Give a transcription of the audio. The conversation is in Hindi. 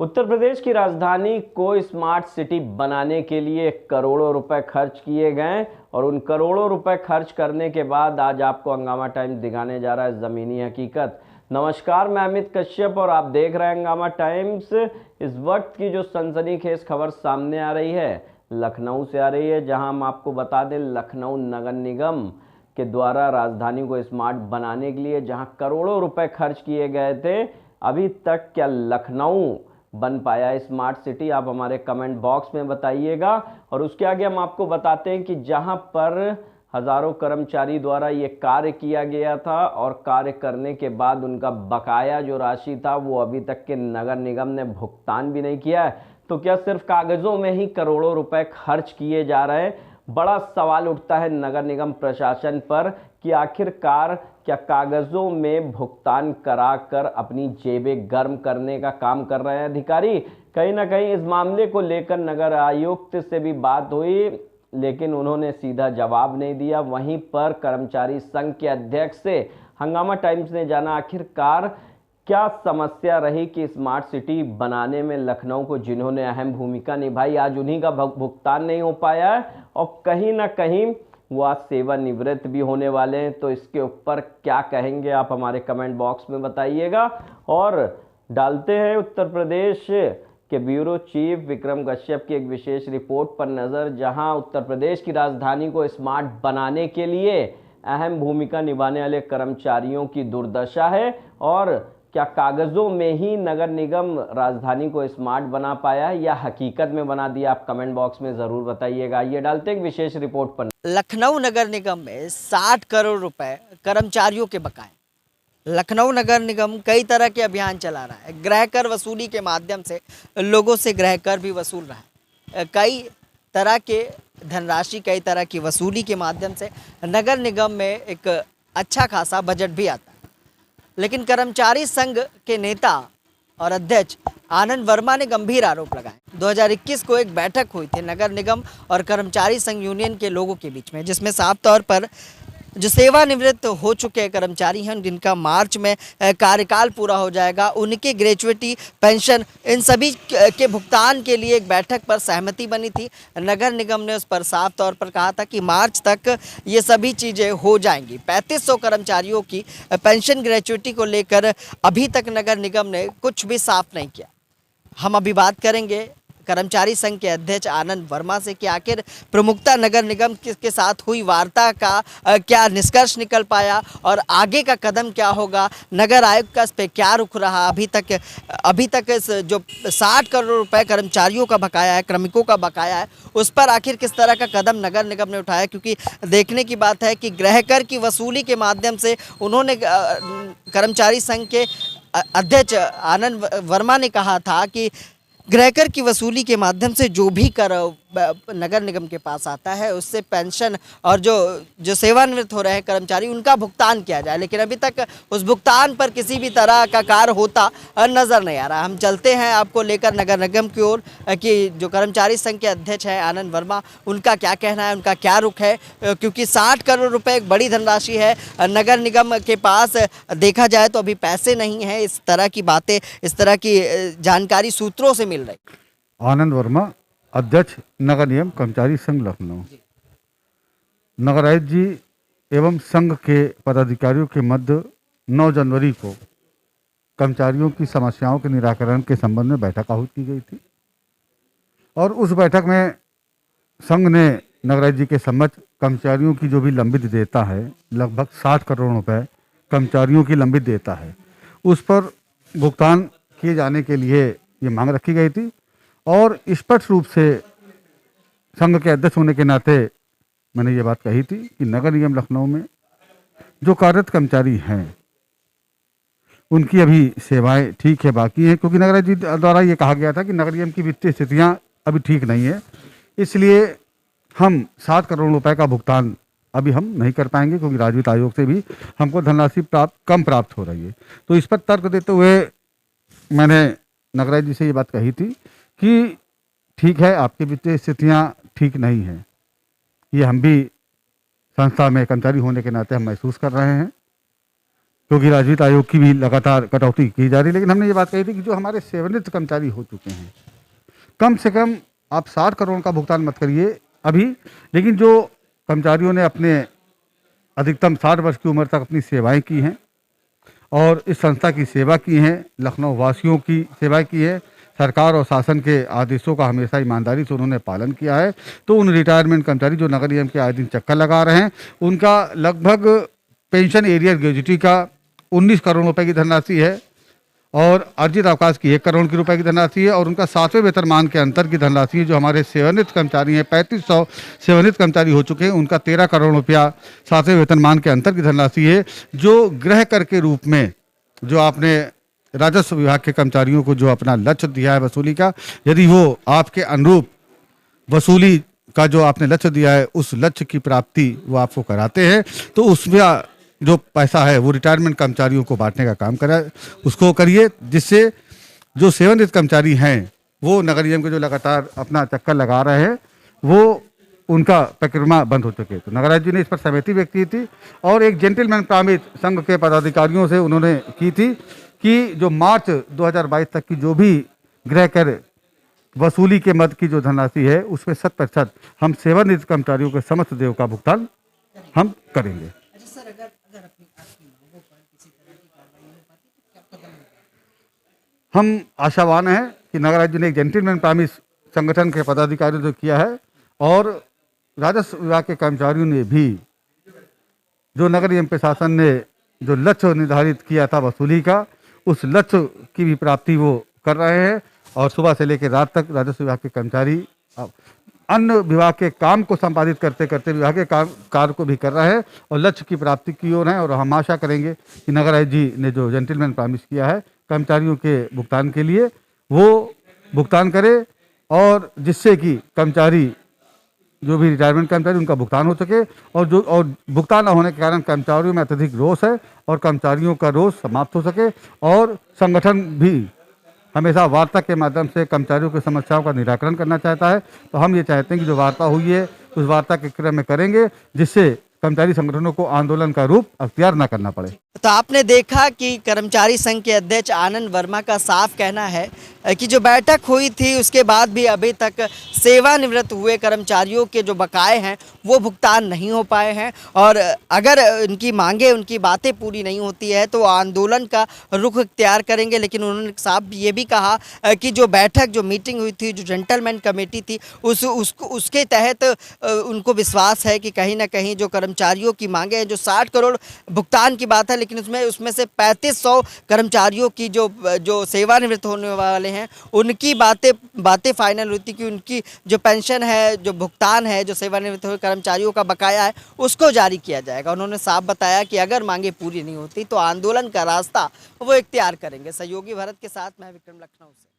उत्तर प्रदेश की राजधानी को स्मार्ट सिटी बनाने के लिए करोड़ों रुपए खर्च किए गए और उन करोड़ों रुपए खर्च करने के बाद आज आपको हंगामा टाइम्स दिखाने जा रहा है ज़मीनी हकीकत। नमस्कार, मैं अमित कश्यप और आप देख रहे हैं हंगामा टाइम्स। इस वक्त की जो सनसनीखेज खबर सामने आ रही है लखनऊ से आ रही है, जहां हम आपको बता दें लखनऊ नगर निगम के द्वारा राजधानी को स्मार्ट बनाने के लिए जहां करोड़ों रुपए खर्च किए गए थे, अभी तक क्या लखनऊ बन पाया स्मार्ट सिटी? आप हमारे कमेंट बॉक्स में बताइएगा। और उसके आगे हम आपको बताते हैं कि जहां पर हजारों कर्मचारी द्वारा ये कार्य किया गया था और कार्य करने के बाद उनका बकाया जो राशि था वो अभी तक के नगर निगम ने भुगतान भी नहीं किया है, तो क्या सिर्फ कागजों में ही करोड़ों रुपए खर्च किए जा रहे हैं? बड़ा सवाल उठता है नगर निगम प्रशासन पर कि आखिरकार क्या कागजों में भुगतान कराकर अपनी जेबें गर्म करने का काम कर रहे हैं अधिकारी? कहीं ना कहीं इस मामले को लेकर नगर आयुक्त से भी बात हुई, लेकिन उन्होंने सीधा जवाब नहीं दिया। वहीं पर कर्मचारी संघ के अध्यक्ष से हंगामा टाइम्स ने जाना आखिरकार क्या समस्या रही कि स्मार्ट सिटी बनाने में लखनऊ को जिन्होंने अहम भूमिका निभाई आज उन्हीं का भुगतान नहीं हो पाया है और कहीं ना कहीं वो आज सेवानिवृत्त भी होने वाले हैं। तो इसके ऊपर क्या कहेंगे आप हमारे कमेंट बॉक्स में बताइएगा। और डालते हैं उत्तर प्रदेश के ब्यूरो चीफ विक्रम कश्यप की एक विशेष रिपोर्ट पर नज़र, जहां उत्तर प्रदेश की राजधानी को स्मार्ट बनाने के लिए अहम भूमिका निभाने वाले कर्मचारियों की दुर्दशा है और क्या कागजों में ही नगर निगम राजधानी को स्मार्ट बना पाया है या हकीकत में बना दिया? आप कमेंट बॉक्स में ज़रूर बताइएगा। ये डालते हैं विशेष रिपोर्ट पर। लखनऊ नगर निगम में 60 करोड़ रुपए कर्मचारियों के बकाए। लखनऊ नगर निगम कई तरह के अभियान चला रहा है। गृह कर वसूली के माध्यम से लोगों से गृह कर भी वसूल रहा है। कई तरह के धनराशि, कई तरह की वसूली के माध्यम से नगर निगम में एक अच्छा खासा बजट भी आता है। लेकिन कर्मचारी संघ के नेता और अध्यक्ष आनंद वर्मा ने गंभीर आरोप लगाए। 2021 को एक बैठक हुई थी नगर निगम और कर्मचारी संघ यूनियन के लोगों के बीच में, जिसमें साफ तौर पर जो सेवानिवृत्त हो चुके कर्मचारी हैं जिनका मार्च में कार्यकाल पूरा हो जाएगा, उनके ग्रेजुएटी पेंशन इन सभी के भुगतान के लिए एक बैठक पर सहमति बनी थी। नगर निगम ने उस पर साफ तौर पर कहा था कि मार्च तक ये सभी चीज़ें हो जाएंगी। 3500 कर्मचारियों की पेंशन ग्रेजुएटी को लेकर अभी तक नगर निगम ने कुछ भी साफ नहीं किया। हम अभी बात करेंगे कर्मचारी संघ के अध्यक्ष आनंद वर्मा से कि आखिर प्रमुखता नगर निगम के साथ हुई वार्ता का क्या निष्कर्ष निकल पाया और आगे का कदम क्या होगा। नगर आयुक्त का इस पर क्या रुख रहा। अभी तक इस जो 60 करोड़ रुपए कर्मचारियों का बकाया है, श्रमिकों का बकाया है, उस पर आखिर किस तरह का कदम नगर निगम ने उठाया। क्योंकि देखने की बात है कि गृह कर की वसूली के माध्यम से उन्होंने कर्मचारी संघ के अध्यक्ष आनंद वर्मा ने कहा था कि गृह कर की वसूली के माध्यम से जो भी कर नगर निगम के पास आता है उससे पेंशन और जो सेवानिवृत्त हो रहे हैं कर्मचारी उनका भुगतान किया जाए। लेकिन अभी तक उस भुगतान पर किसी भी तरह का कार्य होता नज़र नहीं आ रहा। हम चलते हैं आपको लेकर नगर निगम की ओर कि जो कर्मचारी संघ के अध्यक्ष हैं आनंद वर्मा, उनका क्या कहना है, उनका क्या रुख है। क्योंकि 60 करोड़ रुपये एक बड़ी धनराशि है। नगर निगम के पास देखा जाए तो अभी पैसे नहीं हैं। इस तरह की बातें, इस तरह की जानकारी सूत्रों से मिल रही। आनंद वर्मा, अध्यक्ष नगर निगम कर्मचारी संघ लखनऊ। नगर आयुक्त जी एवं संघ के पदाधिकारियों के मध्य 9 जनवरी को कर्मचारियों की समस्याओं के निराकरण के संबंध में बैठक आहूत की गई थी और उस बैठक में संघ ने नगर आयुक्त जी के सम्मत कर्मचारियों की जो भी लंबित देयता है, लगभग 60 करोड़ रुपए कर्मचारियों की लंबित देयता है, उस पर भुगतान किए जाने के लिए ये मांग रखी गई थी। और स्पष्ट रूप से संघ के अध्यक्ष होने के नाते मैंने ये बात कही थी कि नगर निगम लखनऊ में जो कार्यरत कर्मचारी हैं उनकी अभी सेवाएं ठीक है, बाकी हैं। क्योंकि नगर जी द्वारा ये कहा गया था कि नगर निगम की वित्तीय स्थितियां अभी ठीक नहीं है, इसलिए हम 7 करोड़ रुपए का भुगतान अभी हम नहीं कर पाएंगे, क्योंकि राजवित्त आयोग से भी हमको धनराशि कम प्राप्त हो रही है। तो इस पर तर्क देते हुए मैंने नगर जी से ये बात कही थी कि ठीक है, आपकी वित्तीय स्थितियाँ ठीक नहीं हैं, ये हम भी संस्था में कर्मचारी होने के नाते हम महसूस कर रहे हैं। क्योंकि राजवित्त आयोग की भी लगातार कटौती की जा रही है। लेकिन हमने ये बात कही थी कि जो हमारे सेवानिवृत्त कर्मचारी हो चुके हैं, कम से कम आप 60 करोड़ का भुगतान मत करिए अभी, लेकिन जो कर्मचारियों ने अपने अधिकतम 60 वर्ष की उम्र तक अपनी सेवाएं की हैं और इस संस्था की सेवा की है, लखनऊ वासियों की सेवा की है, सरकार और शासन के आदेशों का हमेशा ईमानदारी से उन्होंने पालन किया है, तो उन रिटायरमेंट कर्मचारी जो नगर निगम के आए दिन चक्कर लगा रहे हैं, उनका लगभग पेंशन एरियर ग्रेजुटी का 19 करोड़ रुपए की धनराशि है और अर्जित अवकाश की 1 करोड़ की रुपए की धनराशि है और उनका 7वें वेतनमान के अंतर की धनराशि है। जो हमारे सेवानिवृत्त कर्मचारी हैं, 3500 सेवानिवृत्त कर्मचारी हो चुके हैं, उनका 13 करोड़ रुपया 7वें वेतनमान के अंतर की धनराशि है। जो गृह कर के रूप में जो आपने राजस्व विभाग के कर्मचारियों को जो अपना लक्ष्य दिया है वसूली का, यदि वो आपके अनुरूप वसूली का जो आपने लक्ष्य दिया है उस लक्ष्य की प्राप्ति वो आपको कराते हैं, तो उसमें जो पैसा है वो रिटायरमेंट कर्मचारियों को बांटने का काम करा, उसको करिए, जिससे जो सेवानिवृत्त कर्मचारी हैं वो नगर निगम के जो लगातार अपना चक्कर लगा रहे हैं वो उनका परिक्रमा बंद हो चुके। तो नगरायुक्त जी ने इस पर सहमति व्यक्त की थी और एक जेंटलमैन प्रॉमिस संघ के पदाधिकारियों से उन्होंने की थी कि जो मार्च 2022 तक की जो भी गृह कर वसूली के मद की जो धनराशि है उसमें 100% हम सेवानिवृत्त कर्मचारियों के समस्त देय का भुगतान हम करेंगे। हम आशावान हैं कि नगरायुक्त जी ने एक जेंटलमैन प्रॉमिस संगठन के पदाधिकारियों से किया है और राजस्व विभाग के कर्मचारियों ने भी जो नगर निगम प्रशासन ने जो लक्ष्य निर्धारित किया था वसूली का, उस लक्ष्य की भी प्राप्ति वो कर रहे हैं और सुबह से लेकर रात तक राजस्व विभाग के कर्मचारी अन्य विभाग के काम को संपादित करते करते विभाग के कार्य को भी कर रहे हैं और लक्ष्य की प्राप्ति की ओर है। और हम आशा करेंगे कि नगरायुक्त जी ने जो जेंटलमैन प्रॉमिस किया है कर्मचारियों के भुगतान के लिए वो भुगतान करे और जिससे कि कर्मचारी जो भी रिटायरमेंट कर्मचारी उनका भुगतान हो सके और भुगतान न होने के कारण कर्मचारियों में अत्यधिक रोष है और कर्मचारियों का रोष समाप्त हो सके और संगठन भी हमेशा वार्ता के माध्यम से कर्मचारियों की समस्याओं का निराकरण करना चाहता है। तो हम ये चाहते हैं कि जो वार्ता हुई है उस वार्ता के क्रम में करेंगे जिससे कर्मचारी संगठनों को आंदोलन का रूप अख्तियार न करना पड़े। तो आपने देखा कि कर्मचारी संघ के अध्यक्ष आनंद वर्मा का साफ कहना है कि जो बैठक हुई थी उसके बाद भी अभी तक सेवानिवृत्त हुए कर्मचारियों के जो बकाए हैं वो भुगतान नहीं हो पाए हैं और अगर उनकी मांगे उनकी बातें पूरी नहीं होती है तो आंदोलन का रुख इख्तियार करेंगे। लेकिन उन्होंने साफ ये भी कहा कि जो बैठक जो मीटिंग हुई थी जो जेंटलमैन कमेटी थी उसके तहत उनको विश्वास है कि कहीं ना कहीं जो कर्मचारियों की मांगे हैं जो 60 करोड़ भुगतान की बात है लेकिन उसमें से 3500 कर्मचारियों की जो सेवानिवृत्त होने वाले हैं उनकी बातें फाइनल हुई थी कि उनकी जो पेंशन है जो भुगतान है जो सेवानिवृत्त हुए कर्मचारियों का बकाया है उसको जारी किया जाएगा। उन्होंने साफ बताया कि अगर मांगे पूरी नहीं होती तो आंदोलन का रास्ता वो इख्तियार करेंगे। सहयोगी भरत के साथ मैं विक्रम, लखनऊ से।